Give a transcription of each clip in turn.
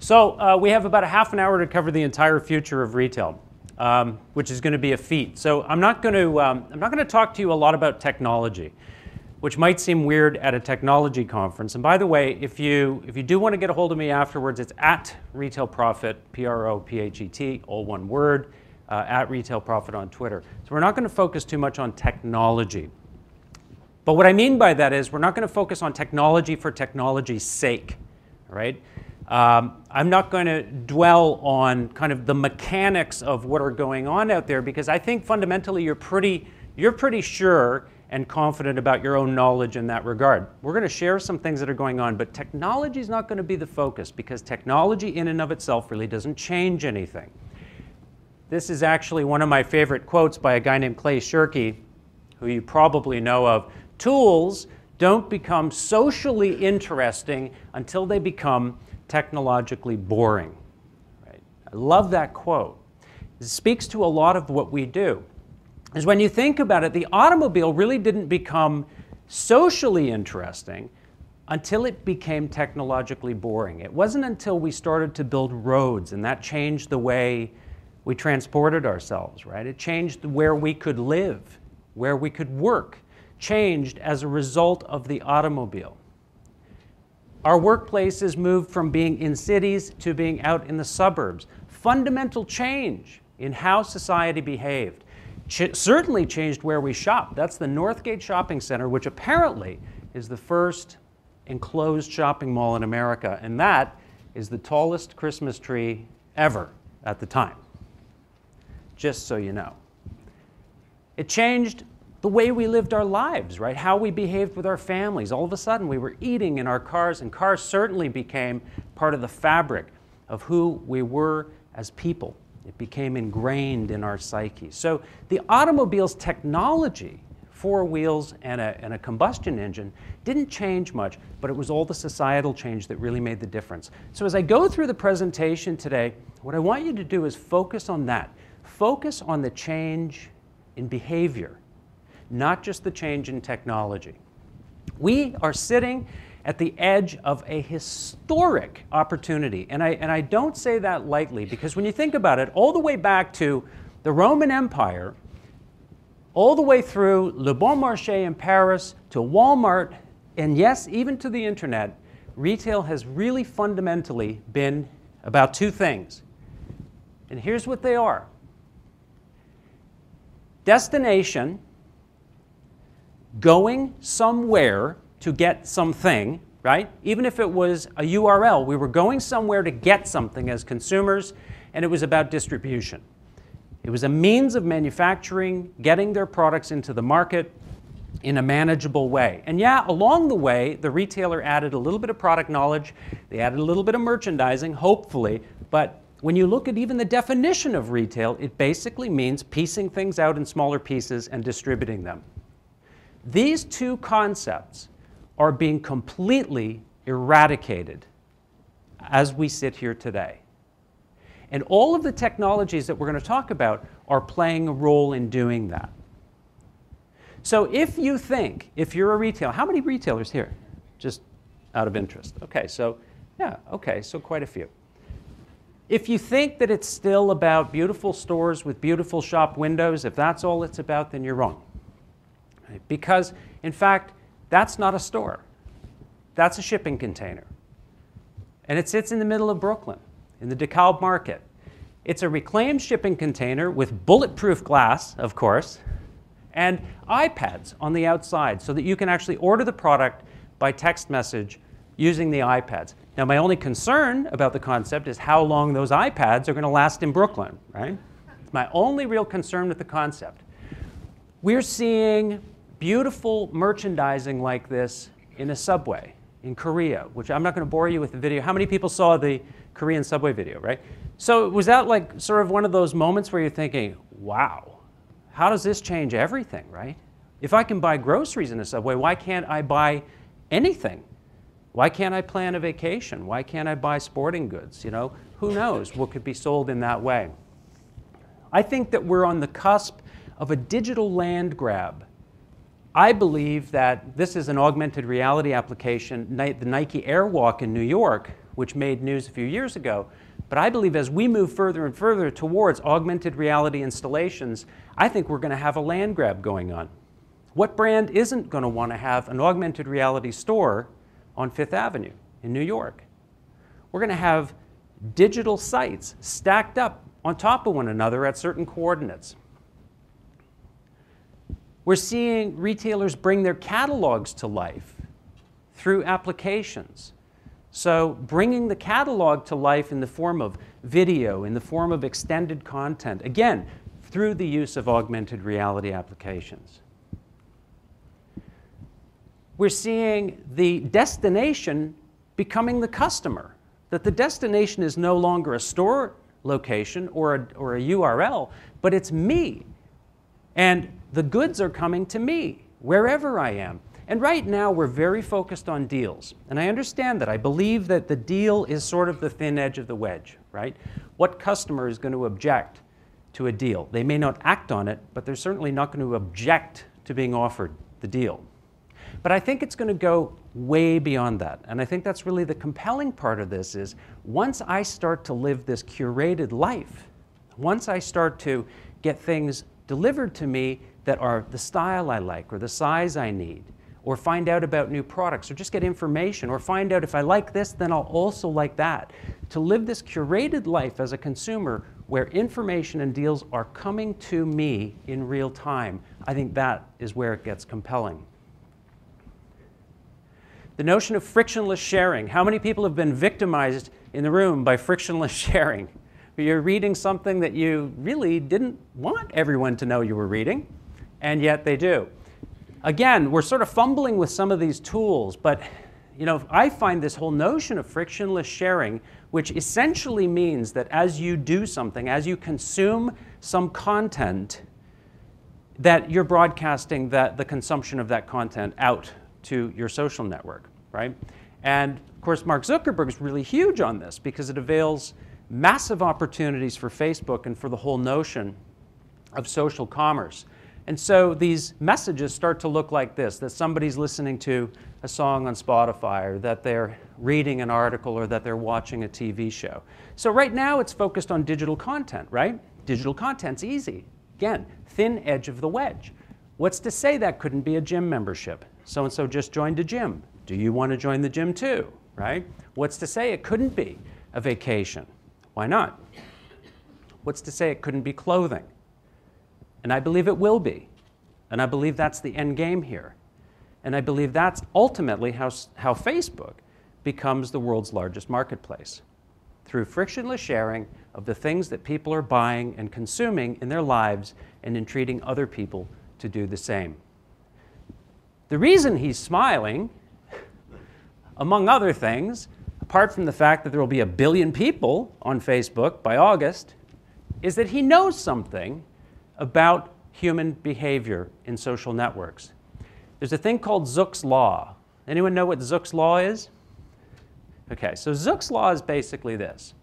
So we have about a half an hour to cover the entire future of retail, which is going to be a feat. So I'm not going to talk to you a lot about technology, which might seem weird at a technology conference. And by the way, if you do want to get a hold of me afterwards, it's at Retail Profit, P-R-O-P-H-E-T, all one word, at Retail Profit on Twitter. So we're not going to focus too much on technology. But what I mean by that is we're not going to focus on technology for technology's sake, all right? I'm not going to dwell on kind of the mechanics of what are going on out there, because I think fundamentally you're pretty sure and confident about your own knowledge in that regard. We're going to share some things that are going on, but technology is not going to be the focus, because technology in and of itself really doesn't change anything. This is actually one of my favorite quotes by a guy named Clay Shirky, who you probably know of. Tools don't become socially interesting until they become technologically boring. Right? I love that quote. It speaks to a lot of what we do. Is when you think about it, the automobile really didn't become socially interesting until it became technologically boring. It wasn't until we started to build roads, and that changed the way we transported ourselves, right? It changed where we could live, where we could work, changed as a result of the automobile. Our workplaces moved from being in cities to being out in the suburbs. Fundamental change in how society behaved. Certainly changed where we shop. That's the Northgate Shopping Center, which apparently is the first enclosed shopping mall in America, and that is the tallest Christmas tree ever at the time. Just so you know. It changed the way we lived our lives, right? How we behaved with our families. All of a sudden, we were eating in our cars, and cars certainly became part of the fabric of who we were as people. It became ingrained in our psyche. So the automobile's technology, four wheels and a combustion engine, didn't change much, but it was all the societal change that really made the difference. So as I go through the presentation today, what I want you to do is focus on that. Focus on the change in behavior, not just the change in technology. We are sitting at the edge of a historic opportunity. And I don't say that lightly, because when you think about it, all the way back to the Roman Empire, all the way through Le Bon Marché in Paris, to Walmart, and yes, even to the internet, retail has really fundamentally been about two things. And here's what they are. Destination, going somewhere to get something, right? Even if it was a URL, we were going somewhere to get something as consumers, and it was about distribution. It was a means of manufacturing, getting their products into the market in a manageable way. And yeah, along the way, the retailer added a little bit of product knowledge, they added a little bit of merchandising, hopefully, but when you look at even the definition of retail, it basically means piecing things out in smaller pieces and distributing them. These two concepts are being completely eradicated as we sit here today. And all of the technologies that we're going to talk about are playing a role in doing that. So if you think, if you're a retailer, how many retailers here? Just out of interest. Okay, so yeah, okay, so quite a few. If you think that it's still about beautiful stores with beautiful shop windows, if that's all it's about, then you're wrong. Right? Because, in fact, that's not a store. That's a shipping container. And it sits in the middle of Brooklyn, in the DeKalb market. It's a reclaimed shipping container with bulletproof glass, of course, and iPads on the outside so that you can actually order the product by text message using the iPads. Now, my only concern about the concept is how long those iPads are going to last in Brooklyn, right? It's my only real concern with the concept. We're seeing beautiful merchandising like this in a subway in Korea, which I'm not going to bore you with the video. How many people saw the Korean subway video, right? So was that like sort of one of those moments where you're thinking, wow, how does this change everything, right? If I can buy groceries in a subway, why can't I buy anything? Why can't I plan a vacation? Why can't I buy sporting goods? You know, who knows what could be sold in that way? I think that we're on the cusp of a digital land grab. I believe that this is an augmented reality application. The Nike Airwalk in New York which made news a few years ago. But I believe as we move further and further towards augmented reality installations, I think we're going to have a land grab going on. What brand isn't going to want to have an augmented reality store on Fifth Avenue in New York? We're going to have digital sites stacked up on top of one another at certain coordinates. We're seeing retailers bring their catalogs to life through applications. So bringing the catalog to life in the form of video, in the form of extended content, again, through the use of augmented reality applications. We're seeing the destination becoming the customer, that the destination is no longer a store location or a URL, but it's me. And the goods are coming to me, wherever I am. And right now, we're very focused on deals. And I understand that. I believe that the deal is sort of the thin edge of the wedge, right? What customer is going to object to a deal? They may not act on it, but they're certainly not going to object to being offered the deal. But I think it's going to go way beyond that. And I think that's really the compelling part of this is once I start to live this curated life, once I start to get things delivered to me that are the style I like or the size I need, or find out about new products, or just get information, or find out if I like this, then I'll also like that. To live this curated life as a consumer where information and deals are coming to me in real time, I think that is where it gets compelling. The notion of frictionless sharing. How many people have been victimized in the room by frictionless sharing? You're reading something that you really didn't want everyone to know you were reading, and yet they do. Again, we're sort of fumbling with some of these tools, but I find this whole notion of frictionless sharing, which essentially means that as you do something, as you consume some content, that you're broadcasting the consumption of that content out to your social network, right? And of course, Mark Zuckerberg is really huge on this because it avails massive opportunities for Facebook and for the whole notion of social commerce. And so these messages start to look like this, that somebody's listening to a song on Spotify, or that they're reading an article, or that they're watching a TV show. So right now it's focused on digital content, right? Digital content's easy. Again, thin edge of the wedge. What's to say that couldn't be a gym membership? So-and-so just joined a gym. Do you want to join the gym too, right? What's to say it couldn't be a vacation? Why not? What's to say it couldn't be clothing? And I believe it will be. And I believe that's the end game here. And I believe that's ultimately how Facebook becomes the world's largest marketplace, through frictionless sharing of the things that people are buying and consuming in their lives and in treating other people to do the same. The reason he's smiling, among other things, apart from the fact that there will be 1 billion people on Facebook by August, is that he knows something about human behavior in social networks. There's a thing called Zook's Law. Anyone know what Zook's Law is? Okay, so Zook's Law is basically this.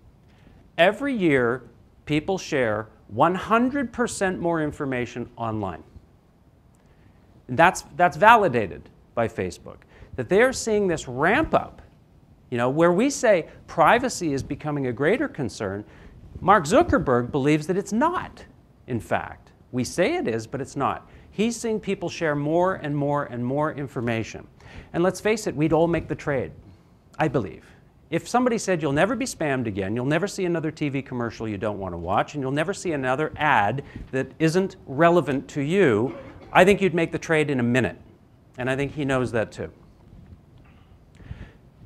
Every year, people share 100% more information online. And that's validated by Facebook, that they're seeing this ramp up. Where we say privacy is becoming a greater concern, Mark Zuckerberg believes that it's not, in fact. We say it is, but it's not. He's seeing people share more and more and more information. And let's face it, we'd all make the trade, I believe. If somebody said you'll never be spammed again, you'll never see another TV commercial you don't want to watch, and you'll never see another ad that isn't relevant to you, I think you'd make the trade in a minute. And I think he knows that too.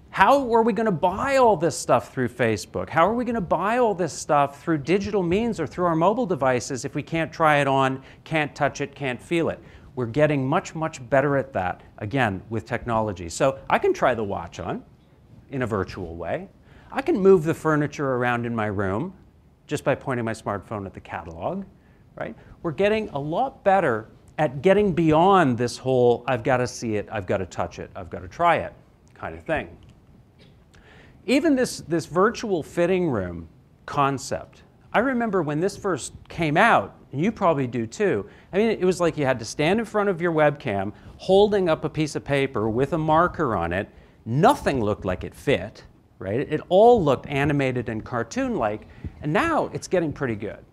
How are we going to buy all this stuff through Facebook? How are we going to buy all this stuff through digital means or through our mobile devices if we can't try it on, can't touch it, can't feel it? We're getting much, much better at that, again, with technology. So I can try the watch on in a virtual way. I can move the furniture around in my room just by pointing my smartphone at the catalog, right? We're getting a lot better at getting beyond this whole I've got to see it, I've got to touch it, I've got to try it kind of thing. Even this virtual fitting room concept, I remember when this first came out, and you probably do too, I mean, it was like you had to stand in front of your webcam, holding up a piece of paper with a marker on it. Nothing looked like it fit, right? It all looked animated and cartoon-like, and now it's getting pretty good.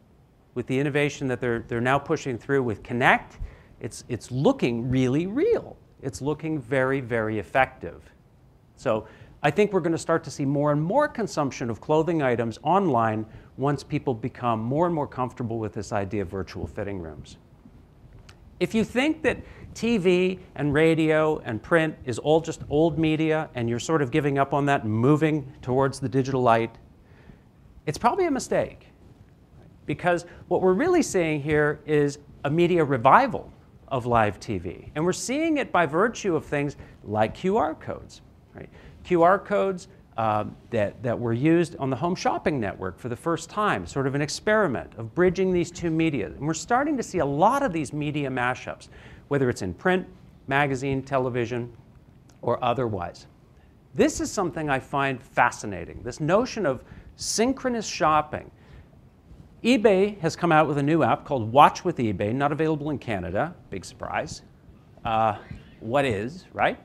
With the innovation that they're now pushing through with Connect, it's looking really real. It's looking very, very effective. So I think we're going to start to see more and more consumption of clothing items online once people become more and more comfortable with this idea of virtual fitting rooms. If you think that TV and radio and print is all just old media and you're sort of giving up on that and moving towards the digital light, it's probably a mistake. Because what we're really seeing here is a media revival of live TV. And we're seeing it by virtue of things like QR codes. Right? QR codes that were used on the Home Shopping Network for the first time, sort of an experiment of bridging these two media. And we're starting to see a lot of these media mashups, whether it's in print, magazine, television, or otherwise. This is something I find fascinating, this notion of synchronous shopping. eBay has come out with a new app called Watch with eBay, not available in Canada, big surprise. What is, right?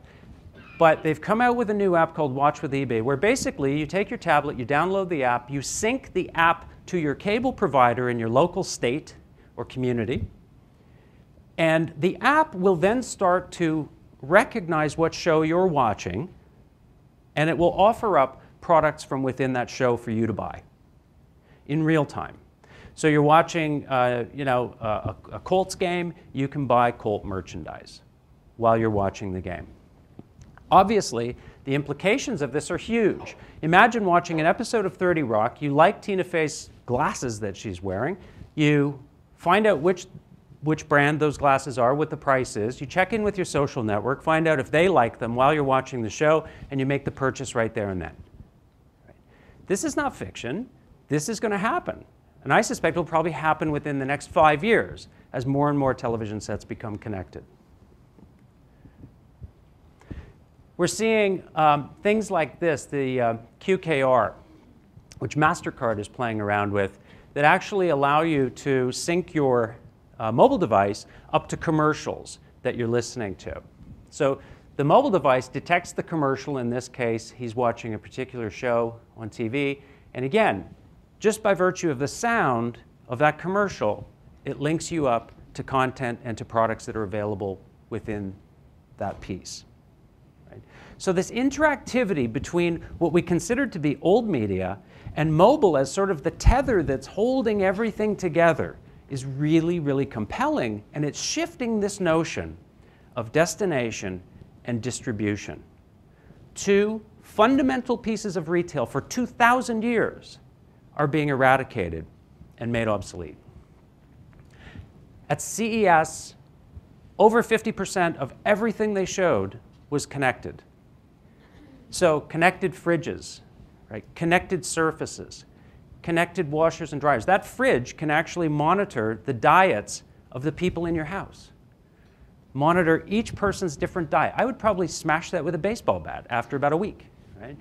But they've come out with a new app called Watch with eBay, where basically you take your tablet, you download the app, you sync the app to your cable provider in your local state or community, and the app will then start to recognize what show you're watching, and it will offer up products from within that show for you to buy in real time. So you're watching a Colts game, you can buy Colt merchandise while you're watching the game. Obviously, the implications of this are huge. Imagine watching an episode of 30 Rock, you like Tina Fey's glasses that she's wearing, you find out which brand those glasses are, what the price is, you check in with your social network, find out if they like them while you're watching the show, and you make the purchase right there and then. Right? This is not fiction. This is going to happen. And I suspect it will probably happen within the next 5 years as more and more television sets become connected. We're seeing things like this, the QKR, which MasterCard is playing around with, that actually allow you to sync your mobile device up to commercials that you're listening to. So the mobile device detects the commercial. In this case, he's watching a particular show on TV. And again, just by virtue of the sound of that commercial, it links you up to content and to products that are available within that piece. Right? So this interactivity between what we consider to be old media and mobile as sort of the tether that's holding everything together is really, really compelling, and it's shifting this notion of destination and distribution. Two fundamental pieces of retail for 2,000 years are being eradicated and made obsolete. At CES, over 50% of everything they showed was connected. So connected fridges, right? Connected surfaces, connected washers and dryers. That fridge can actually monitor the diets of the people in your house. Monitor each person's different diet. I would probably smash that with a baseball bat after about a week, right?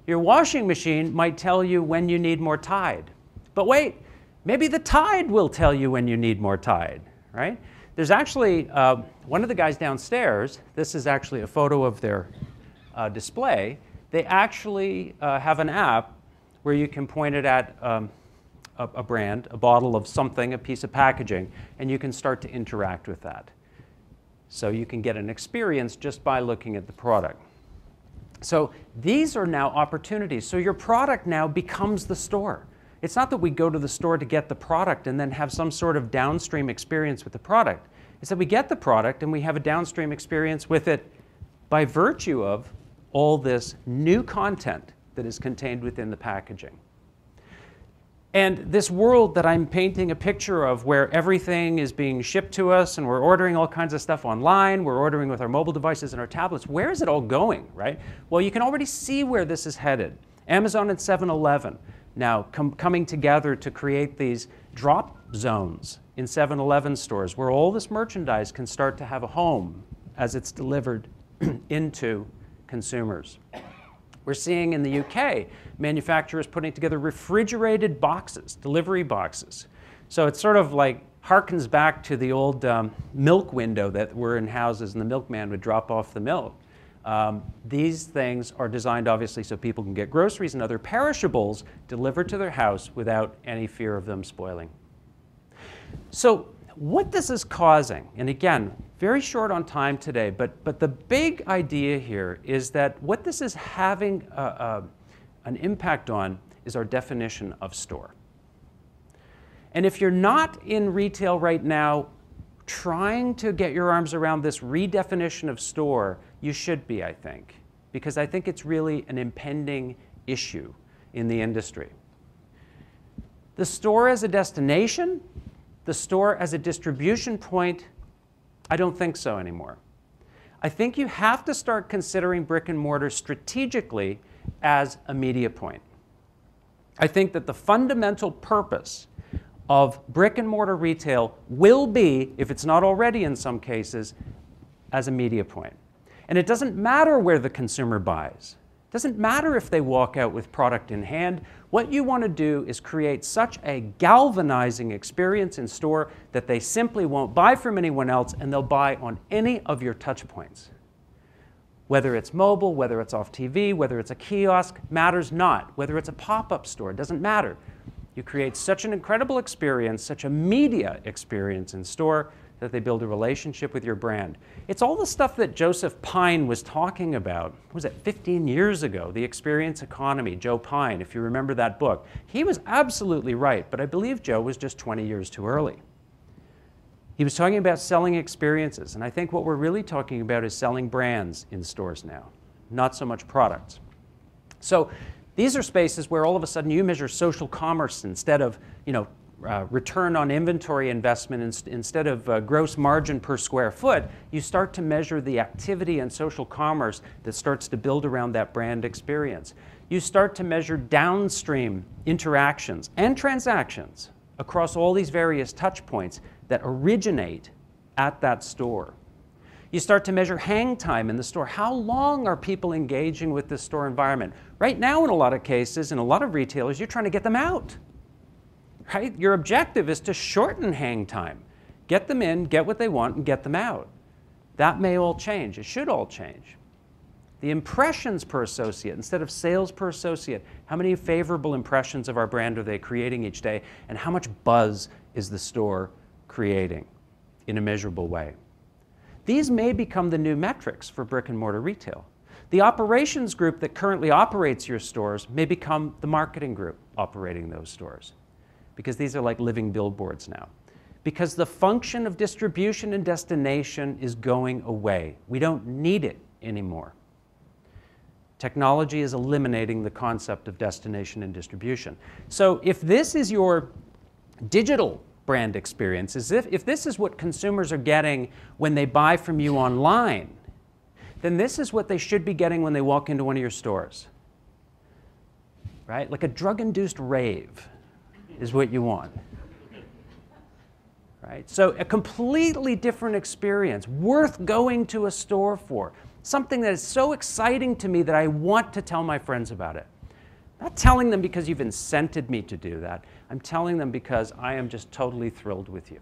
Your washing machine might tell you when you need more Tide. But wait, maybe the Tide will tell you when you need more Tide, right? There's actually one of the guys downstairs, this is actually a photo of their display. They actually have an app where you can point it at a brand, a bottle of something, a piece of packaging, and you can start to interact with that. So you can get an experience just by looking at the product. So these are now opportunities. So your product now becomes the store. It's not that we go to the store to get the product and then have some sort of downstream experience with the product. It's that we get the product and we have a downstream experience with it by virtue of all this new content that is contained within the packaging. And this world that I'm painting a picture of, where everything is being shipped to us and we're ordering all kinds of stuff online, we're ordering with our mobile devices and our tablets, where is it all going, right? Well, you can already see where this is headed. Amazon and 7-Eleven now coming together to create these drop zones in 7-Eleven stores where all this merchandise can start to have a home as it's delivered into consumers. We're seeing in the UK, manufacturers putting together refrigerated boxes, delivery boxes. So it sort of like harkens back to the old milk window that were in houses and the milkman would drop off the milk. These things are designed obviously so people can get groceries and other perishables delivered to their house without any fear of them spoiling. So what this is causing, and again, very short on time today, but the big idea here is that what this is having an impact on is our definition of store. And if you're not in retail right now trying to get your arms around this redefinition of store, you should be, I think, because I think it's really an impending issue in the industry. The store as a destination, the store as a distribution point, I don't think so anymore. I think you have to start considering brick and mortar strategically as a media point. I think that the fundamental purpose of brick and mortar retail will be, if it's not already in some cases, as a media point. And it doesn't matter where the consumer buys. It doesn't matter if they walk out with product in hand. What you want to do is create such a galvanizing experience in store that they simply won't buy from anyone else and they'll buy on any of your touch points. Whether it's mobile, whether it's off TV, whether it's a kiosk, matters not. Whether it's a pop-up store, it doesn't matter. You create such an incredible experience, such a media experience in store that they build a relationship with your brand. It's all the stuff that Joseph Pine was talking about, what was it, 15 years ago, the experience economy, Joe Pine, if you remember that book. He was absolutely right, but I believe Joe was just 20 years too early. He was talking about selling experiences, and I think what we're really talking about is selling brands in stores now, not so much products. So these are spaces where all of a sudden you measure social commerce instead of, return on inventory investment, instead of gross margin per square foot. You start to measure the activity and social commerce that starts to build around that brand experience. You start to measure downstream interactions and transactions across all these various touch points that originate at that store. You start to measure hang time in the store. How long are people engaging with the store environment? Right now, in a lot of cases, in a lot of retailers, you're trying to get them out. Right? Your objective is to shorten hang time. Get them in, get what they want, and get them out. That may all change. It should all change. The impressions per associate instead of sales per associate. How many favorable impressions of our brand are they creating each day? And how much buzz is the store creating in a measurable way? These may become the new metrics for brick and mortar retail. The operations group that currently operates your stores may become the marketing group operating those stores, because these are like living billboards now. Because the function of distribution and destination is going away. We don't need it anymore. Technology is eliminating the concept of destination and distribution. So if this is your digital brand experience, if this is what consumers are getting when they buy from you online, then this is what they should be getting when they walk into one of your stores. Right? Like a drug-induced rave is what you want. Right? So a completely different experience, worth going to a store for. Something that is so exciting to me that I want to tell my friends about it. I'm not telling them because you've incented me to do that. I'm telling them because I am just totally thrilled with you.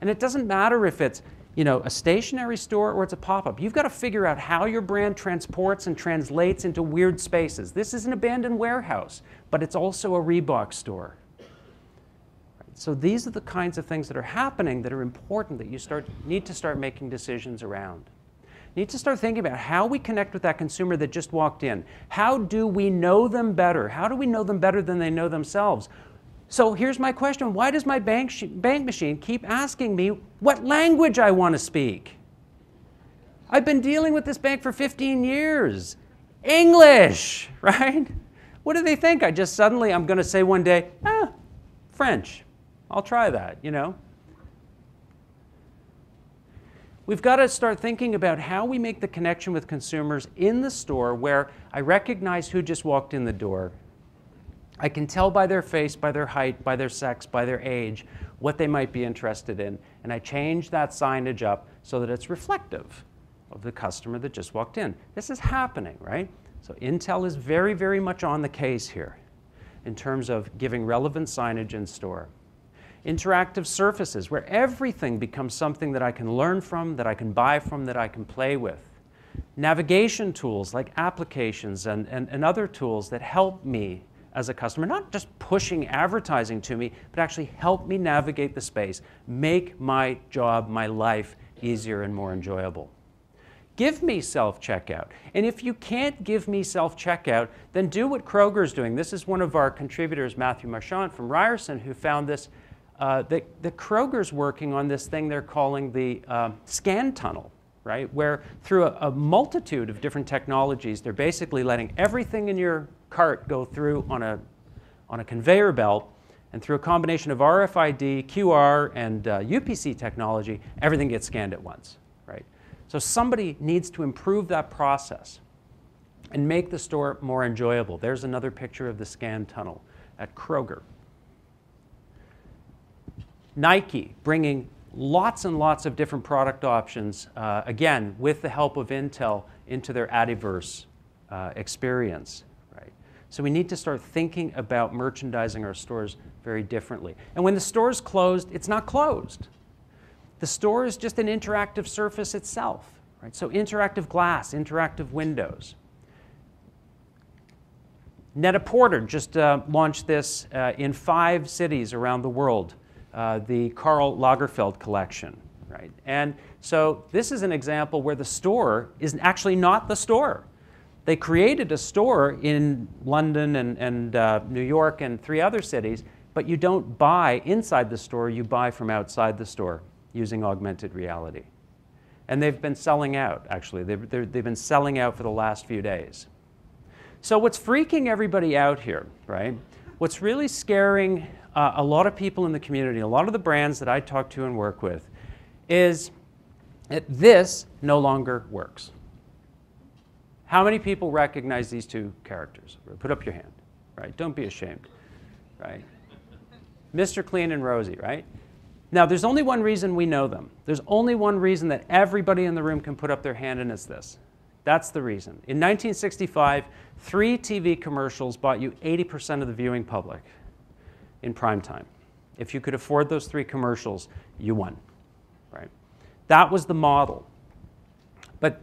And it doesn't matter if it's a stationary store or it's a pop-up. You've got to figure out how your brand transports and translates into weird spaces. This is an abandoned warehouse, but it's also a Reebok store. So these are the kinds of things that are happening that are important that you need to start making decisions around. You need to start thinking about how we connect with that consumer that just walked in. How do we know them better? How do we know them better than they know themselves? So here's my question. Why does my bank machine keep asking me what language I want to speak? I've been dealing with this bank for 15 years. English, right? What do they think? I'm going to say one day, French. I'll try that, We've got to start thinking about how we make the connection with consumers in the store where I recognize who just walked in the door. I can tell by their face, by their height, by their sex, by their age, what they might be interested in. And I change that signage up so that it's reflective of the customer that just walked in. This is happening, right? So Intel is very, very much on the case here in terms of giving relevant signage in store. Interactive surfaces where everything becomes something that I can learn from, that I can buy from, that I can play with. navigation tools like applications and other tools that help me as a customer, not just pushing advertising to me, but actually help me navigate the space, make my job, my life easier and more enjoyable. Give me self-checkout. And if you can't give me self-checkout, then do what Kroger's doing. This is one of our contributors, Matthew Marchand from Ryerson, who found this, that Kroger's working on this thing they're calling the scan tunnel, right? Where through a multitude of different technologies, they're basically letting everything in your cart go through on a conveyor belt, and through a combination of RFID, QR, and UPC technology, everything gets scanned at once, right? So somebody needs to improve that process and make the store more enjoyable. There's another picture of the scan tunnel at Kroger. Nike, bringing lots and lots of different product options, again, with the help of Intel, into their Adiverse experience. Right? So we need to start thinking about merchandising our stores very differently. And when the store's closed, it's not closed. The store is just an interactive surface itself. Right? So interactive glass, interactive windows. Net-a-Porter just launched this in 5 cities around the world. The Karl Lagerfeld collection, right? And so this is an example where the store is actually not the store. They created a store in London and New York and 3 other cities, but you don't buy inside the store, you buy from outside the store using augmented reality. And they've been selling out, actually. They've been selling out for the last few days. So what's freaking everybody out here, right? What's really scaring a lot of people in the community, a lot of the brands that I talk to and work with, is that this no longer works. How many people recognize these 2 characters? Put up your hand, right? Don't be ashamed, right? Mr. Clean and Rosie, right? Now, there's only one reason we know them. There's only one reason that everybody in the room can put up their hand, and it's this. That's the reason. In 1965, 3 TV commercials bought you 80% of the viewing public in prime time. If you could afford those 3 commercials, you won, right? That was the model. But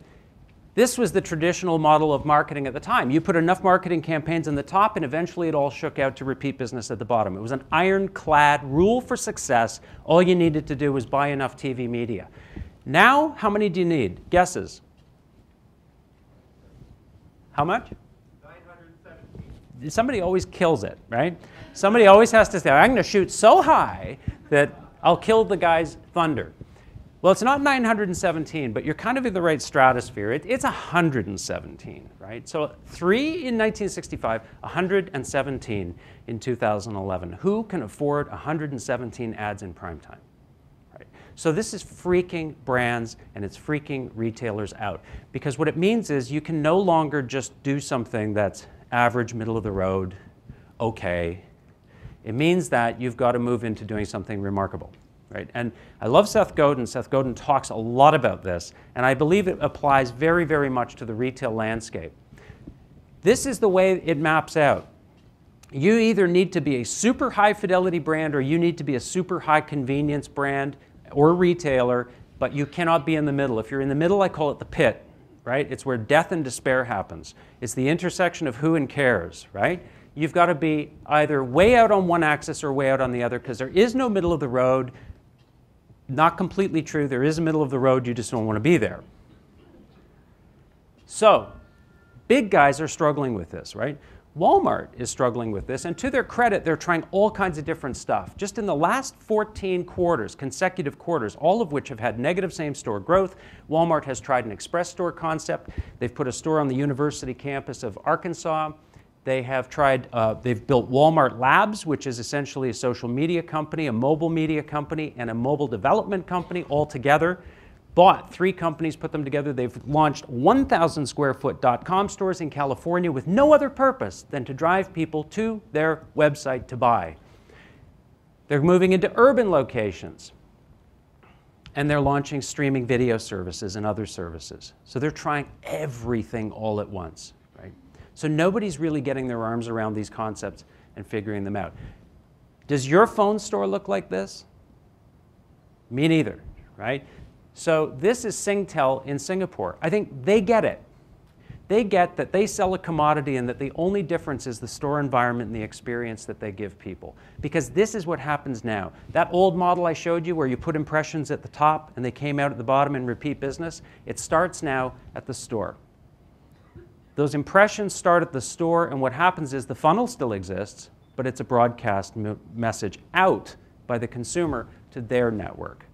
this was the traditional model of marketing at the time. You put enough marketing campaigns in the top, and eventually it all shook out to repeat business at the bottom. It was an ironclad rule for success. All you needed to do was buy enough TV media. Now, how many do you need? Guesses? How much? 917. Somebody always kills it, right? Somebody always has to say, I'm going to shoot so high that I'll kill the guy's thunder. Well, it's not 917, but you're kind of in the right stratosphere. It's 117, right? So 3 in 1965, 117 in 2011. Who can afford 117 ads in prime time? Right? So this is freaking brands and it's freaking retailers out. Because what it means is you can no longer just do something that's average, middle of the road, okay. It means that you've got to move into doing something remarkable. Right? And I love Seth Godin. Seth Godin talks a lot about this, and I believe it applies very, very much to the retail landscape. This is the way it maps out. You either need to be a super high fidelity brand or you need to be a super high convenience brand or retailer, but you cannot be in the middle. If you're in the middle, I call it the pit, right? It's where death and despair happens. It's the intersection of who and cares, right? You've got to be either way out on one axis or way out on the other, because there is no middle of the road. Not completely true. There is a middle of the road. You just don't want to be there. So big guys are struggling with this, right? Walmart is struggling with this, and to their credit, they're trying all kinds of different stuff. Just in the last 14 quarters, consecutive quarters, all of which have had negative same-store growth, Walmart has tried an express store concept. They've put a store on the university campus of Arkansas. They have tried, they've built Walmart Labs, which is essentially a social media company, a mobile media company, and a mobile development company all together. Bought 3 companies, put them together. They've launched 1,000 square foot .com stores in California with no other purpose than to drive people to their website to buy. They're moving into urban locations. And they're launching streaming video services and other services. So they're trying everything all at once. So nobody's really getting their arms around these concepts and figuring them out. Does your phone store look like this? Me neither, right? So this is Singtel in Singapore. I think they get it. They get that they sell a commodity and that the only difference is the store environment and the experience that they give people. Because this is what happens now. That old model I showed you where you put impressions at the top and they came out at the bottom in repeat business, it starts now at the store. Those impressions start at the store, and what happens is the funnel still exists, but it's a broadcast message out by the consumer to their network.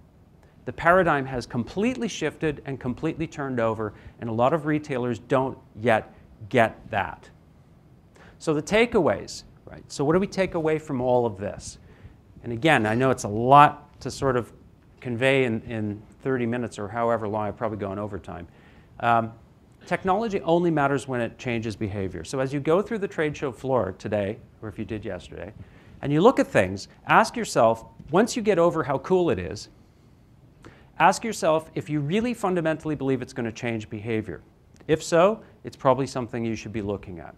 The paradigm has completely shifted and completely turned over, and a lot of retailers don't yet get that. So the takeaways, right? So what do we take away from all of this? And again, I know it's a lot to sort of convey in 30 minutes or however long. I've probably gone over time. Technology only matters when it changes behavior. So as you go through the trade show floor today, or if you did yesterday, and you look at things, ask yourself, once you get over how cool it is, ask yourself if you really fundamentally believe it's going to change behavior. If so, it's probably something you should be looking at.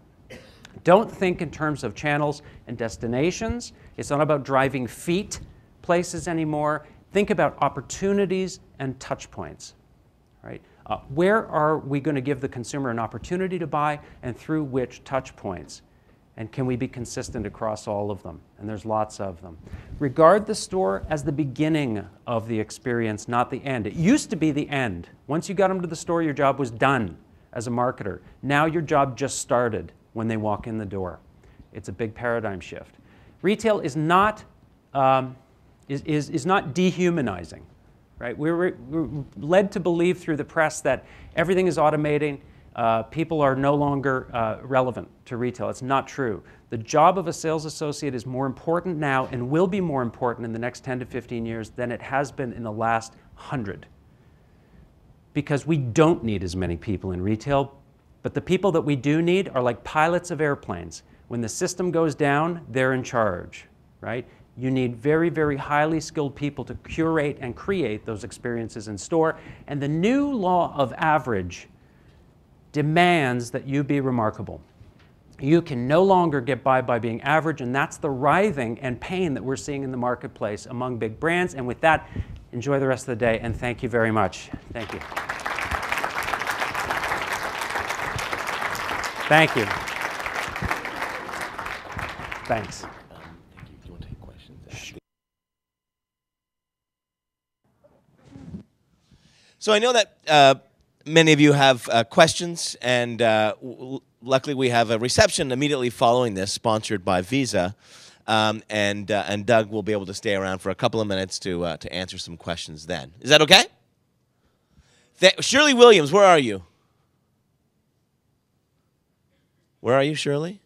Don't think in terms of channels and destinations. It's not about driving feet places anymore. Think about opportunities and touch points, right? Where are we going to give the consumer an opportunity to buy, and through which touch points? And can we be consistent across all of them? And there's lots of them. Regard the store as the beginning of the experience, not the end. It used to be the end. Once you got them to the store, your job was done as a marketer. Now your job just started when they walk in the door. It's a big paradigm shift. Retail is not dehumanizing. Right? We're led to believe through the press that everything is automating. People are no longer relevant to retail. It's not true. The job of a sales associate is more important now and will be more important in the next 10 to 15 years than it has been in the last 100. Because we don't need as many people in retail, but the people that we do need are like pilots of airplanes. When the system goes down, they're in charge, right? You need very, very highly skilled people to curate and create those experiences in store. And the new law of average demands that you be remarkable. You can no longer get by being average, and that's the writhing and pain that we're seeing in the marketplace among big brands. And with that, enjoy the rest of the day, and thank you very much. Thank you. Thank you. Thanks. So I know that many of you have questions, and luckily we have a reception immediately following this, sponsored by Visa, and Doug will be able to stay around for a couple of minutes to answer some questions then. Is that okay? Shirley Williams, where are you? Where are you, Shirley?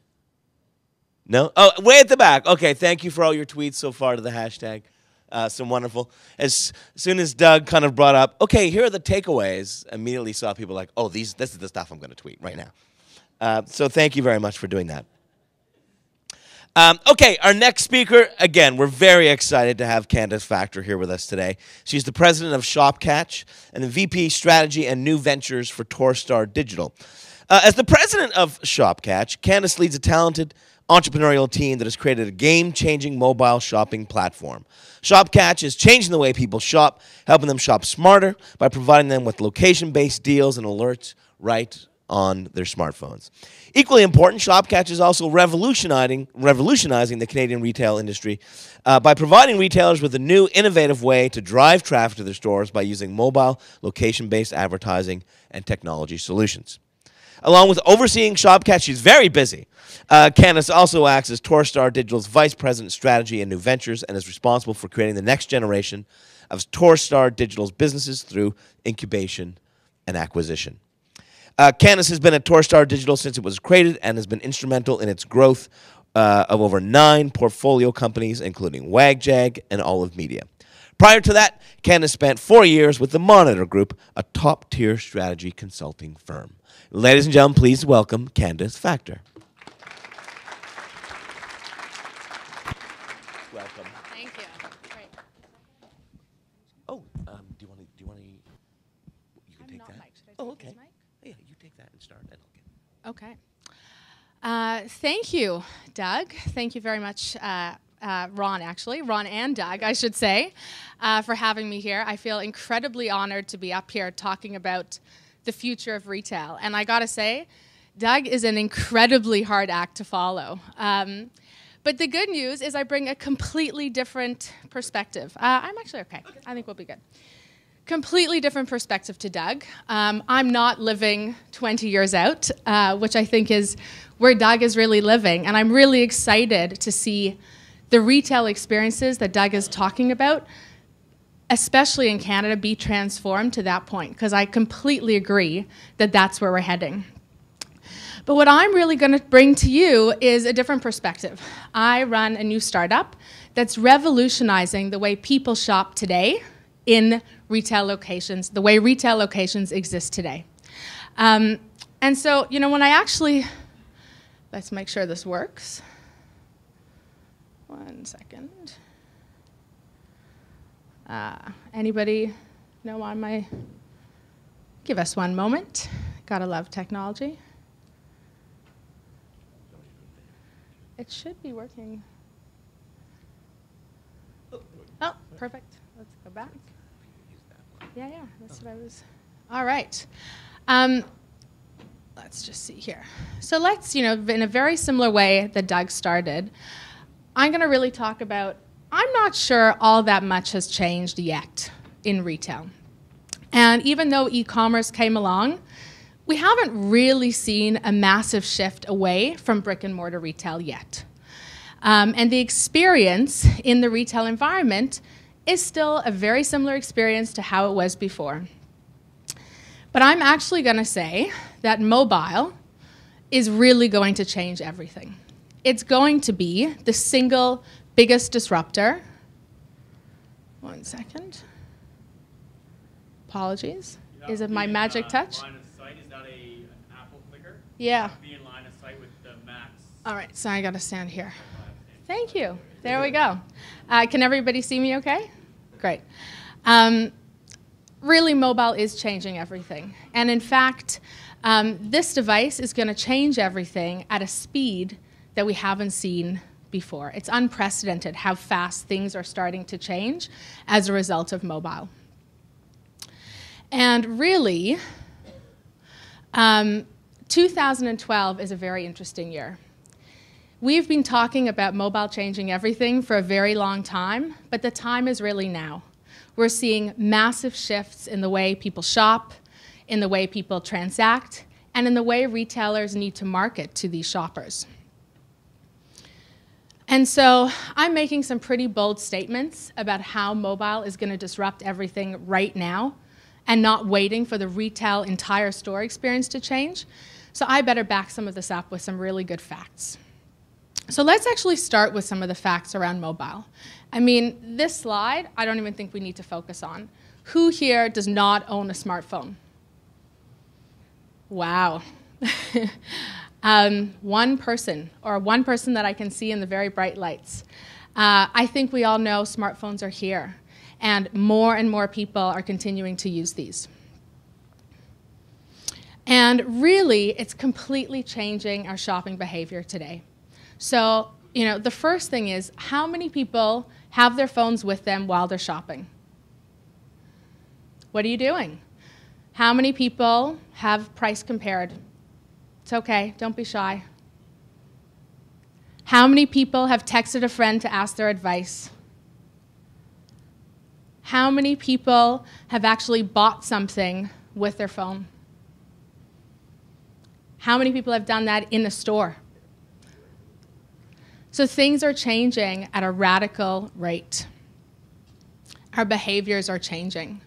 No? Oh, way at the back. Okay, thank you for all your tweets so far to the hashtag. Some wonderful. As soon as Doug kind of brought up, okay, here are the takeaways, immediately saw people like, oh, this is the stuff I'm going to tweet right now. So thank you very much for doing that. Okay, our next speaker, again, we're very excited to have Candice Factor here with us today. She's the president of Shopcatch and the VP Strategy and New Ventures for Torstar Digital. As the president of Shopcatch, Candice leads a talented entrepreneurial team that has created a game-changing mobile shopping platform. Shopcatch is changing the way people shop, helping them shop smarter by providing them with location-based deals and alerts right on their smartphones. Equally important, Shopcatch is also revolutionizing the Canadian retail industry by providing retailers with a new, innovative way to drive traffic to their stores by using mobile, location-based advertising and technology solutions. Along with overseeing Shopcatch, she's very busy. Candice also acts as Torstar Digital's Vice President Strategy and New Ventures and is responsible for creating the next generation of Torstar Digital's businesses through incubation and acquisition. Candice has been at Torstar Digital since it was created and has been instrumental in its growth of over 9 portfolio companies, including WagJag and Olive Media. Prior to that, Candice spent 4 years with the Monitor Group, a top-tier strategy consulting firm. Ladies and gentlemen, please welcome Candice Factor. Welcome. Thank you. Great. Oh, do you want to? You can take that. Mic. Should I take okay. this mic? Yeah, you take that and start, and I'll get. Okay. Thank you, Doug. Thank you very much, Ron and Doug, I should say, for having me here. I feel incredibly honored to be up here talking about the future of retail. And I gotta say, Doug is an incredibly hard act to follow. But the good news is I bring a completely different perspective. I'm actually okay. I think we'll be good. Completely different perspective to Doug. I'm not living 20 years out, which I think is where Doug is really living. And I'm really excited to see the retail experiences that Doug is talking about, especially in Canada, be transformed to that point, because I completely agree that that's where we're heading. But what I'm really going to bring to you is a different perspective. I run a new startup that's revolutionizing the way people shop today in retail locations, the way retail locations exist today. And so, you know, when I actually, let's make sure this works. 1 second. Anybody know on my, give us one moment. Gotta love technology. It should be working. Oh, perfect. Let's go back. Yeah, that's what I was. All right. Let's just see here. So let's, you know, in a very similar way that Doug started, I'm going to really talk about, I'm not sure all that much has changed yet in retail. And even though e-commerce came along, we haven't really seen a massive shift away from brick and mortar retail yet. And the experience in the retail environment is still a very similar experience to how it was before. But I'm actually going to say that mobile is really going to change everything. It's going to be the single biggest disruptor. 1 second. Apologies. Is it my magic touch? Yeah. Be in line of sight with the max. All right, so I got to stand here. Thank you. There we go. Can everybody see me okay? Great. Really, mobile is changing everything. And in fact, this device is going to change everything at a speed that we haven't seen before. It's unprecedented how fast things are starting to change as a result of mobile. And really, 2012 is a very interesting year. We've been talking about mobile changing everything for a very long time, but the time is really now. We're seeing massive shifts in the way people shop, in the way people transact, and in the way retailers need to market to these shoppers. And so I'm making some pretty bold statements about how mobile is going to disrupt everything right now and not waiting for the retail entire store experience to change. So I better back some of this up with some really good facts. So let's actually start with some of the facts around mobile. I mean, this slide, I don't even think we need to focus on. Who here does not own a smartphone? Wow. One person, or one person that I can see in the very bright lights. I think we all know smartphones are here, and more people are continuing to use these. And really, it's completely changing our shopping behavior today. So, you know, the first thing is, how many people have their phones with them while they're shopping? What are you doing? How many people have price compared? It's okay, don't be shy. How many people have texted a friend to ask their advice? How many people have actually bought something with their phone? How many people have done that in a store? So things are changing at a radical rate. Our behaviors are changing.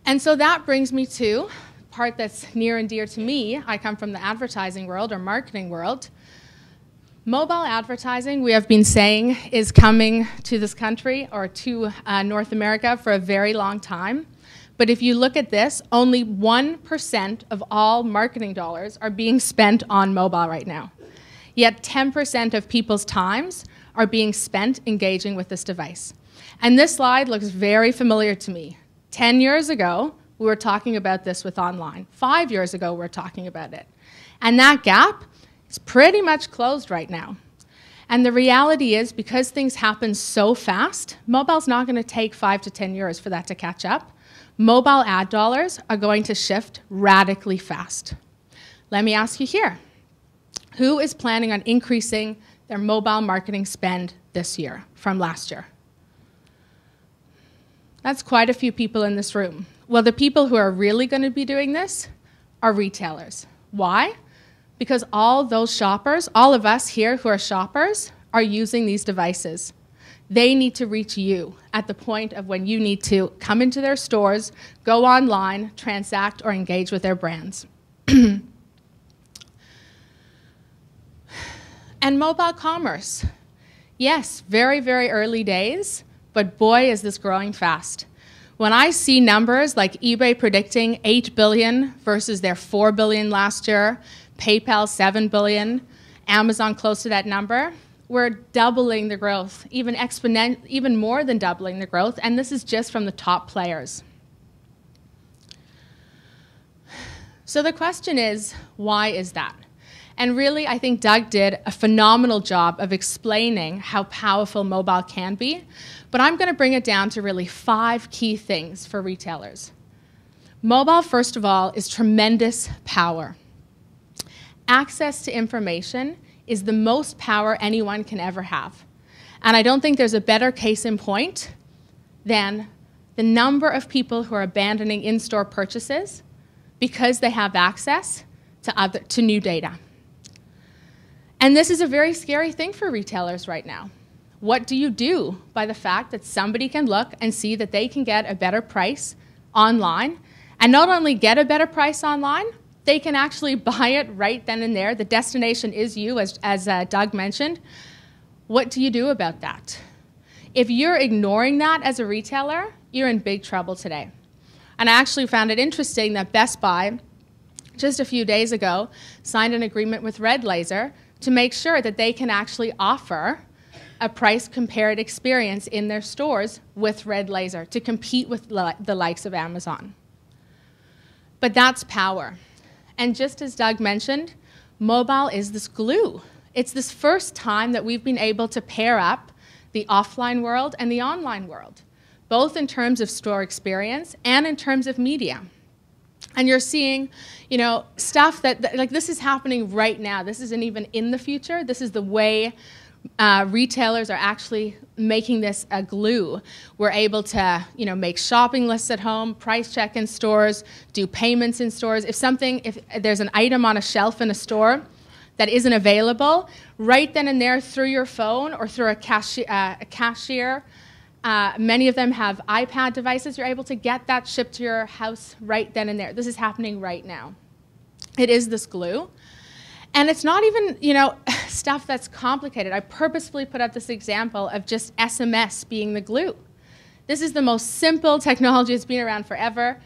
And so that brings me to the part that's near and dear to me. I come from the advertising world or marketing world. Mobile advertising, we have been saying, is coming to this country or to North America for a very long time. But if you look at this, only 1% of all marketing dollars are being spent on mobile right now. Yet 10% of people's times are being spent engaging with this device. And this slide looks very familiar to me. 10 years ago, we were talking about this with online. 5 years ago, we were talking about it. And that gap is pretty much closed right now. And the reality is, because things happen so fast, mobile's not going to take 5 to 10 years for that to catch up. Mobile ad dollars are going to shift radically fast. Let me ask you here, who is planning on increasing their mobile marketing spend this year from last year? That's quite a few people in this room. Well, the people who are really going to be doing this are retailers. Why? Because all those shoppers, all of us here who are shoppers, are using these devices. They need to reach you at the point of when you need to come into their stores, go online, transact, or engage with their brands. And mobile commerce. Yes, very, very early days, but boy, is this growing fast. When I see numbers like eBay predicting 8 billion versus their 4 billion last year, PayPal 7 billion, Amazon close to that number, we're doubling the growth, even more than doubling the growth, and this is just from the top players. So the question is, why is that? And really, I think Doug did a phenomenal job of explaining how powerful mobile can be, but I'm going to bring it down to really 5 key things for retailers. Mobile, first of all, is tremendous power. Access to information is the most power anyone can ever have. And I don't think there's a better case in point than the number of people who are abandoning in-store purchases because they have access to new data. And this is a very scary thing for retailers right now. What do you do by the fact that somebody can look and see that they can get a better price online, and not only get a better price online, they can actually buy it right then and there. The destination is you, as Doug mentioned. What do you do about that? If you're ignoring that as a retailer, you're in big trouble today. And I actually found it interesting that Best Buy, just a few days ago, signed an agreement with Red Laser to make sure that they can actually offer a price-compared experience in their stores with Red Laser to compete with the likes of Amazon. But that's power. And just as Doug mentioned, mobile is this glue. It's this first time that we've been able to pair up the offline world and the online world, both in terms of store experience and in terms of media. And you're seeing, stuff that like this is happening right now. This isn't even in the future. This is the way retailers are actually making this a glue. We're able to, make shopping lists at home, price check in stores, do payments in stores. If there's an item on a shelf in a store that isn't available, right then and there through your phone or through a cashier. Many of them have iPad devices. You're able to get that shipped to your house right then and there. This is happening right now. It is this glue. And it's not even, stuff that's complicated. I purposefully put up this example of just SMS being the glue. This is the most simple technology that's been around forever.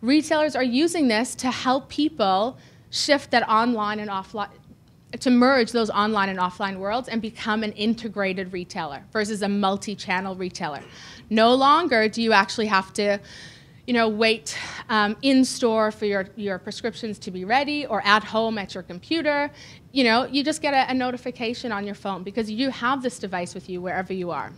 Retailers are using this to help people shift that online and offline, to merge those online and offline worlds and become an integrated retailer versus a multi-channel retailer. No longer do you actually have to, wait in store for your prescriptions to be ready or at home at your computer. You just get a notification on your phone because you have this device with you wherever you are.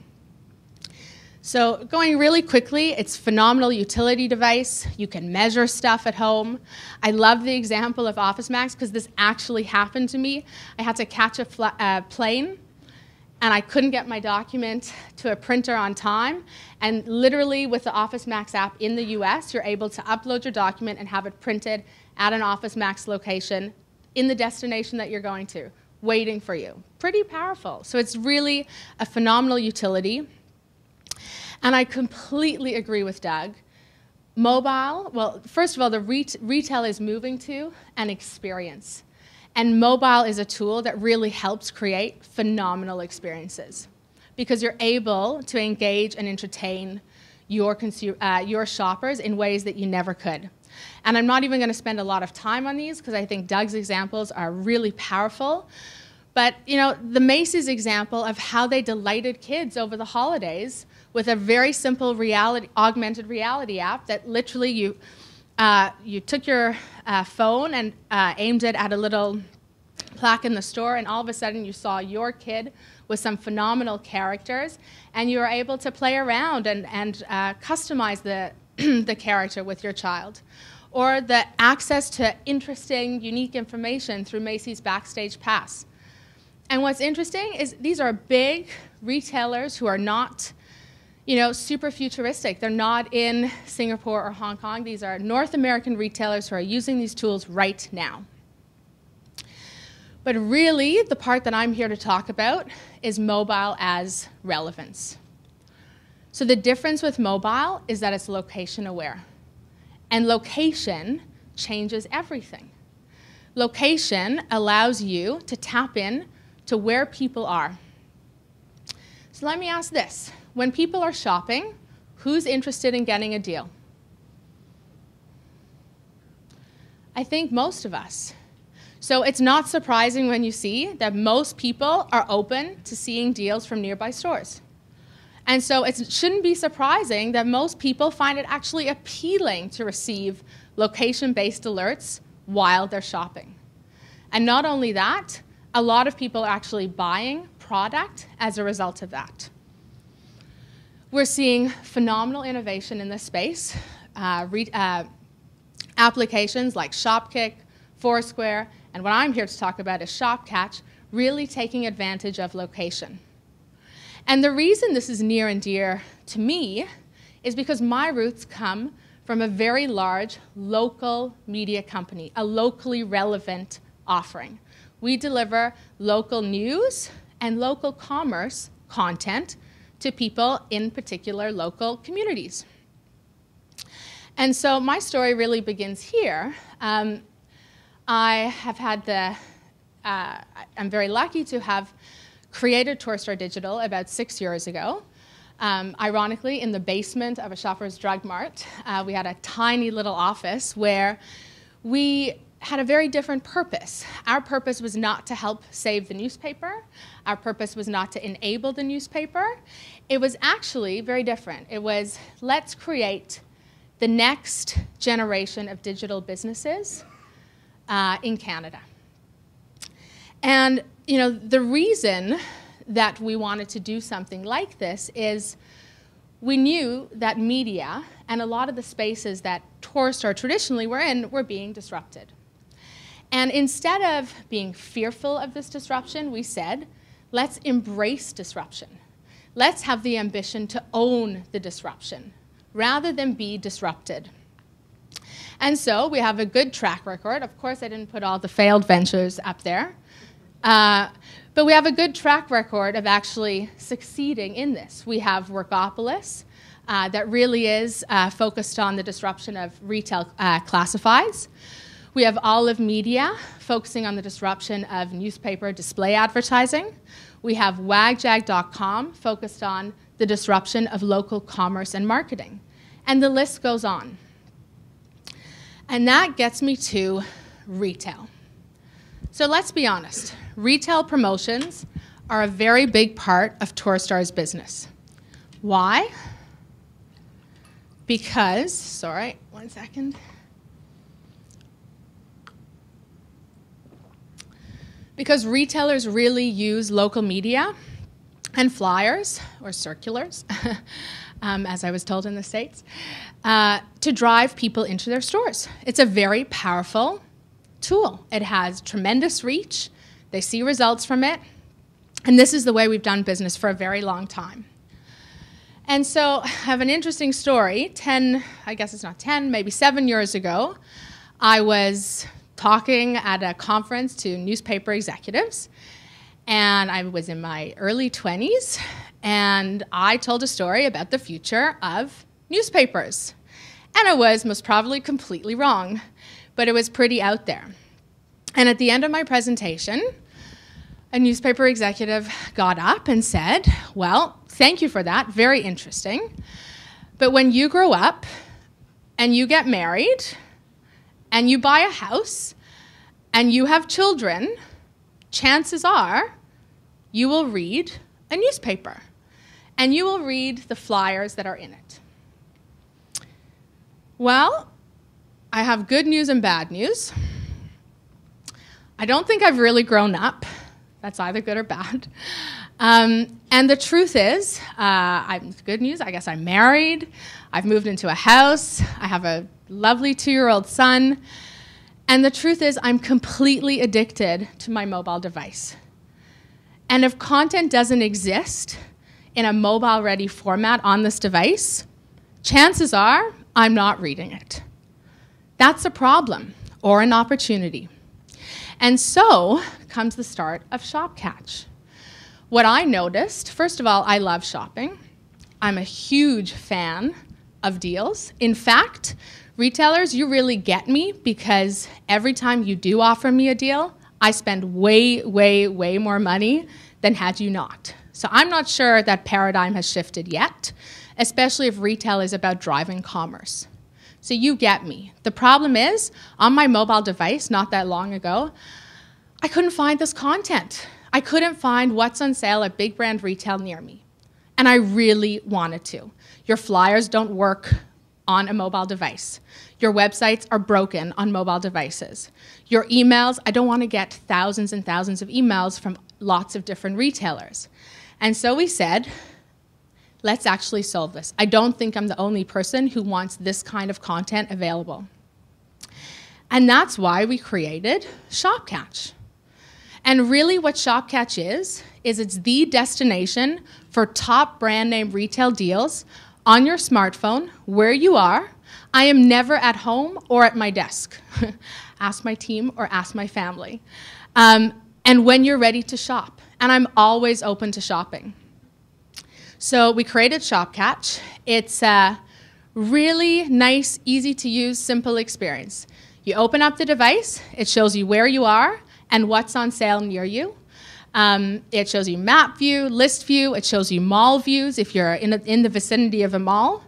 So going really quickly, it's a phenomenal utility device. You can measure stuff at home. I love the example of Office Max because this actually happened to me. I had to catch a plane, and I couldn't get my document to a printer on time. And literally with the Office Max app in the US, you're able to upload your document and have it printed at an Office Max location in the destination that you're going to, waiting for you. Pretty powerful. So it's really a phenomenal utility. And I completely agree with Doug. Mobile, well, first of all, the retail is moving to an experience. And mobile is a tool that really helps create phenomenal experiences because you're able to engage and entertain your shoppers in ways that you never could. And I'm not even going to spend a lot of time on these because I think Doug's examples are really powerful. But the Macy's example of how they delighted kids over the holidays with a very simple augmented reality app that literally you took your phone and aimed it at a little plaque in the store, and all of a sudden you saw your kid with some phenomenal characters, and you were able to play around and customize the character with your child. Or the access to interesting, unique information through Macy's Backstage Pass. And what's interesting is these are big retailers who are not, super futuristic. They're not in Singapore or Hong Kong. These are North American retailers who are using these tools right now. But really, the part that I'm here to talk about is mobile as relevance. So the difference with mobile is that it's location aware. And location changes everything. Location allows you to tap in to where people are. So let me ask this. When people are shopping, who's interested in getting a deal? I think most of us. So it's not surprising when you see that most people are open to seeing deals from nearby stores. And so it shouldn't be surprising that most people find it actually appealing to receive location-based alerts while they're shopping. And not only that, a lot of people are actually buying product as a result of that. We're seeing phenomenal innovation in this space. Applications like Shopkick, Foursquare, and what I'm here to talk about is Shopcatch, really taking advantage of location. And the reason this is near and dear to me is because my roots come from a very large local media company, a locally relevant offering. We deliver local news and local commerce content to people in particular local communities. And so my story really begins here. I have had I'm very lucky to have created Torstar Digital about 6 years ago. Ironically, in the basement of a Shoppers Drug Mart, we had a tiny little office where we had a very different purpose. Our purpose was not to help save the newspaper. Our purpose was not to enable the newspaper. It was actually very different. It was, let's create the next generation of digital businesses in Canada. And the reason that we wanted to do something like this is we knew that media and a lot of the spaces that Torstar traditionally were in were being disrupted. And instead of being fearful of this disruption, we said, let's embrace disruption. Let's have the ambition to own the disruption rather than be disrupted. And so we have a good track record. Of course, I didn't put all the failed ventures up there. But we have a good track record of actually succeeding in this. We have Workopolis that really is focused on the disruption of retail classifieds. We have Olive Media focusing on the disruption of newspaper display advertising. We have wagjag.com focused on the disruption of local commerce and marketing. And the list goes on. And that gets me to retail. So let's be honest. Retail promotions are a very big part of Torstar's business. Why? Because, sorry, one second. Because retailers really use local media and flyers, or circulars, as I was told in the States, to drive people into their stores. It's a very powerful tool. It has tremendous reach. They see results from it. And this is the way we've done business for a very long time. And so I have an interesting story. Maybe 7 years ago, I was talking at a conference to newspaper executives, and I was in my early 20s, and I told a story about the future of newspapers. And I was most probably completely wrong, but it was pretty out there. And at the end of my presentation, a newspaper executive got up and said, well, thank you for that, very interesting. But when you grow up and you get married and you buy a house and you have children, chances are you will read a newspaper and you will read the flyers that are in it. Well, I have good news and bad news. I don't think I've really grown up. That's either good or bad. And the truth is, good news, I guess I'm married. I've moved into a house. I have a lovely 2-year-old son. And the truth is, I'm completely addicted to my mobile device. And if content doesn't exist in a mobile-ready format on this device, chances are I'm not reading it. That's a problem or an opportunity. And so comes the start of Shopcatch. What I noticed, first of all, I love shopping. I'm a huge fan of deals. In fact, retailers, you really get me because every time you do offer me a deal, I spend way, way, way more money than had you not. So I'm not sure that paradigm has shifted yet, especially if retail is about driving commerce. So you get me. The problem is, on my mobile device not that long ago, I couldn't find this content. I couldn't find what's on sale at big brand retail near me. And I really wanted to. Your flyers don't work on a mobile device. Your websites are broken on mobile devices. Your emails, I don't want to get thousands and thousands of emails from lots of different retailers. And so we said, let's actually solve this. I don't think I'm the only person who wants this kind of content available. And that's why we created Shopcatch. And really what Shopcatch is it's the destination for top brand name retail deals on your smartphone, where you are. I am never at home or at my desk. Ask my team or ask my family. And when you're ready to shop. And I'm always open to shopping. So we created Shopcatch. It's a really nice, easy to use, simple experience. You open up the device, it shows you where you are and what's on sale near you. It shows you map view, list view, it shows you mall views if you're in the vicinity of a mall.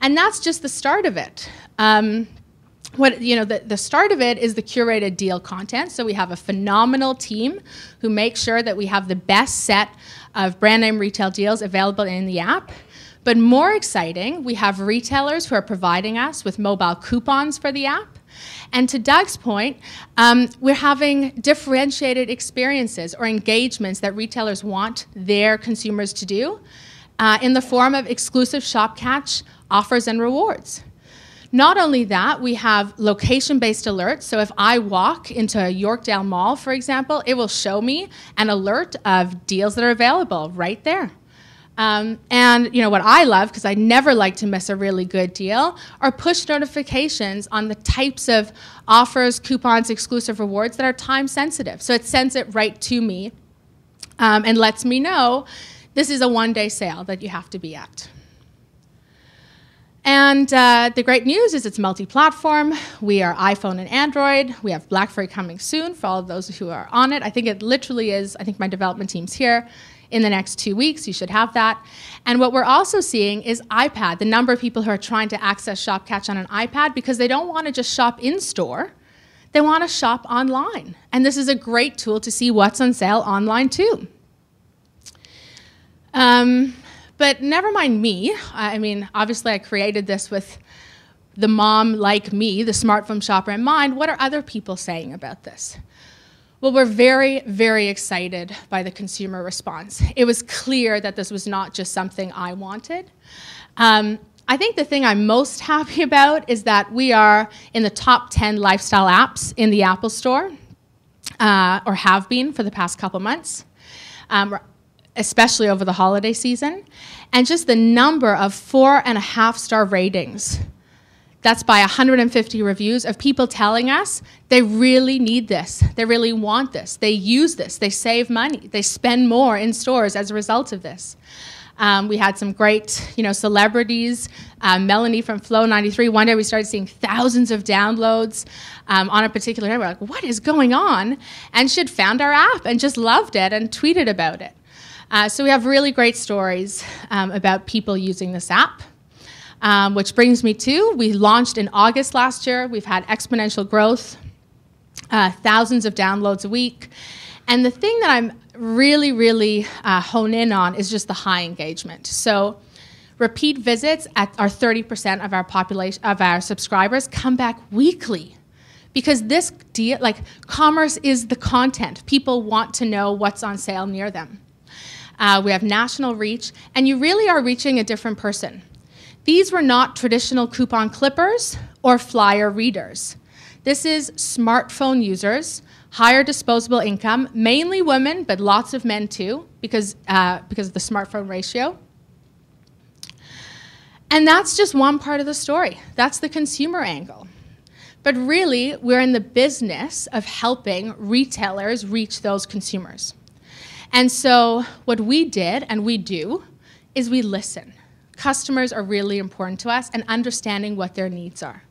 And that's just the start of it. The start of it is the curated deal content. So we have a phenomenal team who make sure that we have the best set of brand name retail deals available in the app. But more exciting, we have retailers who are providing us with mobile coupons for the app. And to Doug's point, we're having differentiated experiences or engagements that retailers want their consumers to do in the form of exclusive Shopcatch offers and rewards. Not only that, we have location-based alerts. So if I walk into a Yorkdale Mall, for example, it will show me an alert of deals that are available right there. And what I love, because I never like to miss a really good deal, are push notifications on the types of offers, coupons, exclusive rewards that are time sensitive. So it sends it right to me and lets me know this is a one-day sale that you have to be at. And the great news is it's multi-platform. We are iPhone and Android. We have BlackBerry coming soon for all of those who are on it. I think it literally is, I think my development team's here. In the next 2 weeks, you should have that. And what we're also seeing is iPad, the number of people who are trying to access Shopcatch on an iPad because they don't want to just shop in-store. They want to shop online. And this is a great tool to see what's on sale online too. But never mind me. I mean, obviously I created this with the mom like me, the smartphone shopper in mind. What are other people saying about this? Well, we're very, very excited by the consumer response. It was clear that this was not just something I wanted. I think the thing I'm most happy about is that we are in the top 10 lifestyle apps in the Apple Store, or have been for the past couple months, especially over the holiday season. And just the number of 4.5-star ratings. That's by 150 reviews of people telling us they really need this, they really want this, they use this, they save money, they spend more in stores as a result of this. We had some great, celebrities. Melanie from Flow 93. One day we started seeing thousands of downloads on a particular day. We're like, what is going on? And she'd found our app and just loved it and tweeted about it. So we have really great stories about people using this app. Which brings me to, we launched in August last year. We've had exponential growth, thousands of downloads a week. And the thing that I'm really hone in on is just the high engagement. So repeat visits are 30% of our population, of our subscribers come back weekly Because this deal, like, commerce is the content. People want to know what's on sale near them. We have national reach, and you really are reaching a different person. These were not traditional coupon clippers or flyer readers. This is smartphone users, higher disposable income, mainly women, but lots of men too, because of the smartphone ratio. And that's just one part of the story. That's the consumer angle. But really, we're in the business of helping retailers reach those consumers. And so what we did, and we do, is we listen. Customers are really important to us, and understanding what their needs are.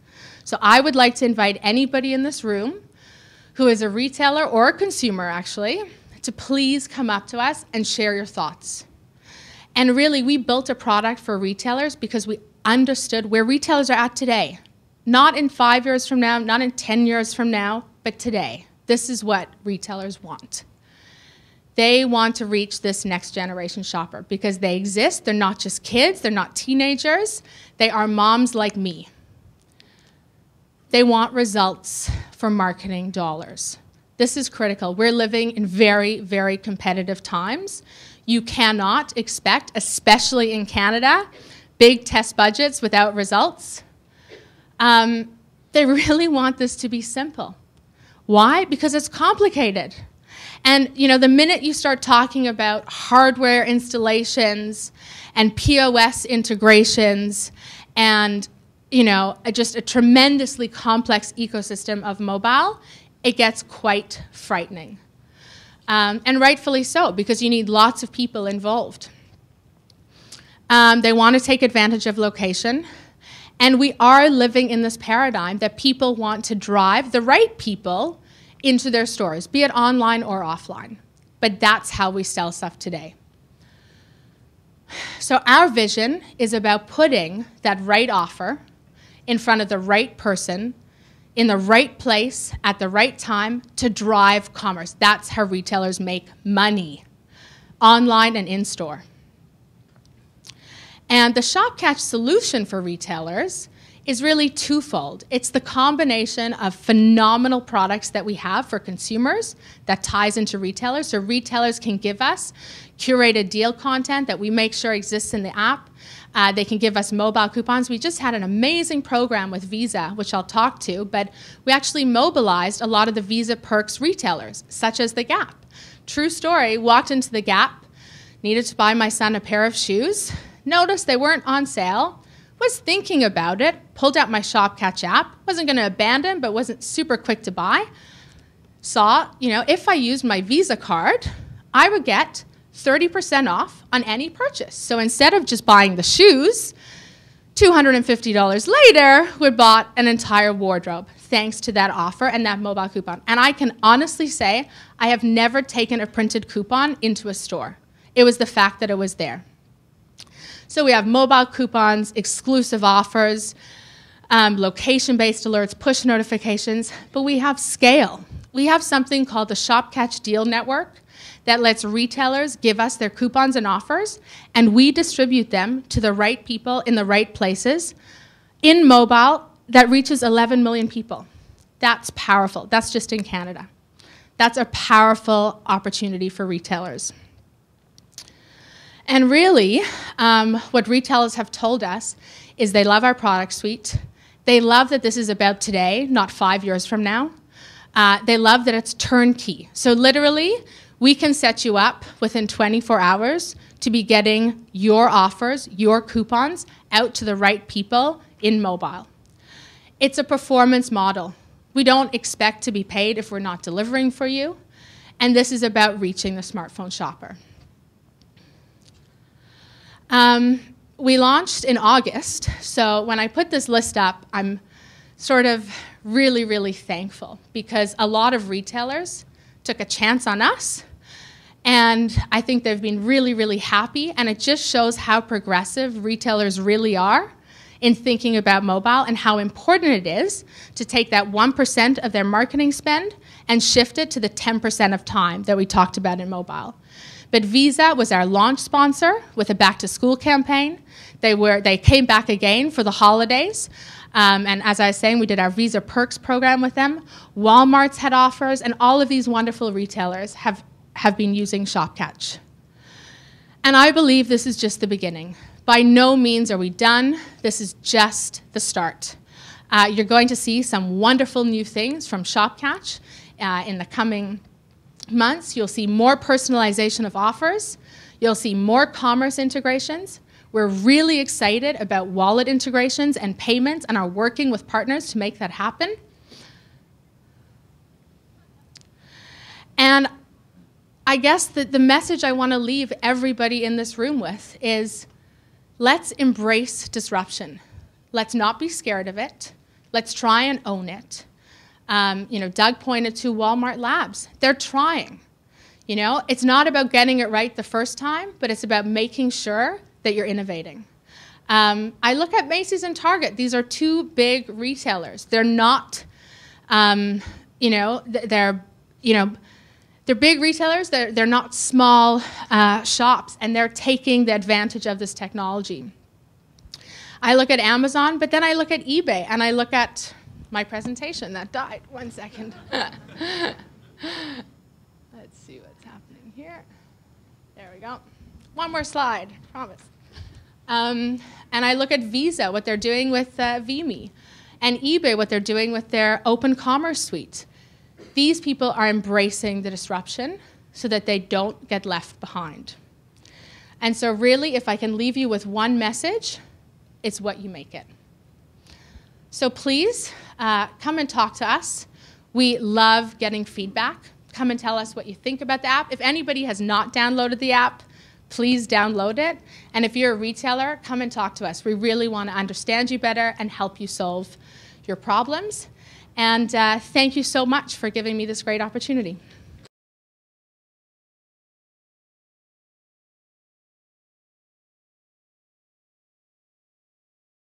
So I would like to invite anybody in this room who is a retailer or a consumer, actually, to please come up to us and share your thoughts. And really, we built a product for retailers because we understood where retailers are at today. Not in 5 years from now, not in 10 years from now, but today. This is what retailers want. They want to reach this next generation shopper because they exist. They're not just kids. They're not teenagers. They are moms like me. They want results for marketing dollars. This is critical. We're living in very, very competitive times. You cannot expect, especially in Canada, big test budgets without results. They really want this to be simple. Why? Because it's complicated. And the minute you start talking about hardware installations and POS integrations and just a tremendously complex ecosystem of mobile, it gets quite frightening. And rightfully so, because you need lots of people involved. They want to take advantage of location. And we are living in this paradigm that people want to drive the right people into their stores, be it online or offline. But that's how we sell stuff today. So our vision is about putting that right offer in front of the right person, in the right place, at the right time, to drive commerce. That's how retailers make money, online and in-store. And the Shopcatch solution for retailers is really twofold. It's the combination of phenomenal products that we have for consumers that ties into retailers, so retailers can give us curated deal content that we make sure exists in the app. They can give us mobile coupons. We just had an amazing program with Visa, which I'll talk to, but we actually mobilized a lot of the Visa Perks retailers, such as the Gap. True story, walked into the Gap, needed to buy my son a pair of shoes, noticed they weren't on sale, was thinking about it, pulled out my Shopcatch app, wasn't going to abandon, but wasn't super quick to buy. Saw, if I used my Visa card, I would get 30% off on any purchase. So instead of just buying the shoes, $250 later, we bought an entire wardrobe thanks to that offer and that mobile coupon. And I can honestly say I have never taken a printed coupon into a store. It was the fact that it was there. So we have mobile coupons, exclusive offers, location-based alerts, push notifications, but we have scale. We have something called the Shopcatch Deal Network that lets retailers give us their coupons and offers, and we distribute them to the right people in the right places in mobile that reaches 11 million people. That's powerful. That's just in Canada. That's a powerful opportunity for retailers. And really, what retailers have told us is they love our product suite. They love that this is about today, not 5 years from now. They love that it's turnkey. So literally, we can set you up within 24 hours to be getting your offers, your coupons, out to the right people in mobile. It's a performance model. We don't expect to be paid if we're not delivering for you. And this is about reaching the smartphone shopper. We launched in August, so when I put this list up, I'm sort of really, really thankful because a lot of retailers took a chance on us, and I think they've been really, really happy, and it just shows how progressive retailers really are in thinking about mobile and how important it is to take that 1% of their marketing spend and shift it to the 10% of time that we talked about in mobile. But Visa was our launch sponsor with a back-to-school campaign. They came back again for the holidays. And as I was saying, we did our Visa Perks program with them. Walmart's had offers, and all of these wonderful retailers have been using Shopcatch. And I believe this is just the beginning. By no means are we done. This is just the start. You're going to see some wonderful new things from Shopcatch in the coming months. You'll see more personalization of offers. You'll see more commerce integrations. We're really excited about wallet integrations and payments and are working with partners to make that happen. And I guess that the message I want to leave everybody in this room with is, let's embrace disruption. Let's not be scared of it. Let's try and own it. Doug pointed to Walmart Labs. They're trying. It's not about getting it right the first time, but it's about making sure that you're innovating. I look at Macy's and Target. These are two big retailers. They're not, they're big retailers. They're not small shops, and they're taking the advantage of this technology. I look at Amazon, but then I look at eBay, and I look at my presentation that died. 1 second. Let's see what's happening here. There we go. One more slide, promise. And I look at Visa, what they're doing with VMe, and eBay, what they're doing with their open commerce suite. These people are embracing the disruption so that they don't get left behind. And so really, if I can leave you with one message, it's what you make it. So please, come and talk to us. We love getting feedback. Come and tell us what you think about the app. If anybody has not downloaded the app, please download it. And if you're a retailer, come and talk to us. We really want to understand you better and help you solve your problems. And thank you so much for giving me this great opportunity.